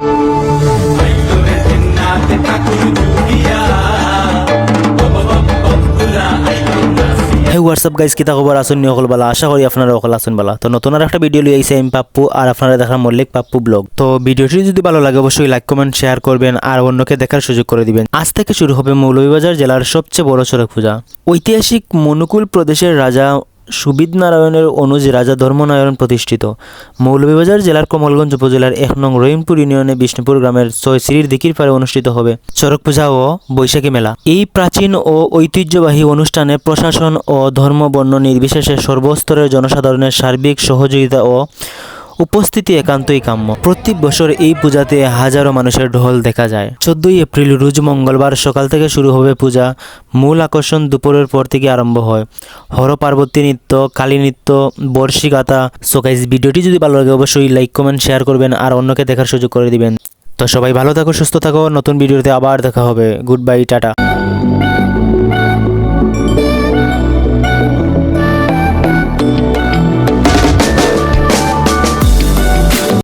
হে WhatsApp guys, কিতা খবর আছেন নি অকল বালা? আশা করি আপনারা অকল আছেন বালা। তো নতুন আর একটা ভিডিও লিয়ে আইছি আমি পাপ্পু, আর আপনারা দেখার মল্লিক পাপ্পু ব্লগ। তো ভিডিওটি যদি ভালো লাগে অবশ্যই লাইক কমেন্ট শেয়ার করবেন আর অন্যকে দেখার সুযোগ করে দিবেন। আজ থেকে শুরু হবে মৌলভীবাজার জেলার সবচেয়ে বড় সড়ক পূজা। ঐতিহাসিক মনুকুল প্রদেশের রাজা সুবিদ নারায়ণের অনুজ রাজা ধর্মনারায়ণ প্রতিষ্ঠিত মৌলভীবাজার জেলার কমলগঞ্জ উপজেলার 1 নং রহিমপুর ইউনিয়নে বিষ্ণুপুর গ্রামের ছয়শ্রীর দিকির পারে অনুষ্ঠিত হবে চড়ক পূজা ও বৈশাখী মেলা। এই প্রাচীন ও ঐতিহ্যবাহী অনুষ্ঠানে প্রশাসন ও ধর্ম বর্ণ নির্বিশেষে সর্বস্তরের জনসাধারণের সার্বিক সহযোগিতা ও উপস্থিতি একান্তই কাম্য। প্রত্যেক বছর এই পূজাতে হাজারো মানুষের ঢল দেখা যায়। 14 এপ্রিল রোজ মঙ্গলবার সকাল থেকে শুরু হবে পূজা। মূল আকর্ষণ দুপুরের পর থেকে আরম্ভ হয়। হর পার্বতী নৃত্য, কালী নৃত্য, বর্ষি গাথা। সো গাইস, ভিডিওটি যদি ভালো লাগে অবশ্যই লাইক কমেন্ট শেয়ার করবেন আর অন্যকে দেখার সুযোগ করে দিবেন। তো সবাই ভালো থাকো, সুস্থ থাকো। নতুন ভিডিওতে আবার দেখা হবে। Good bye, tata.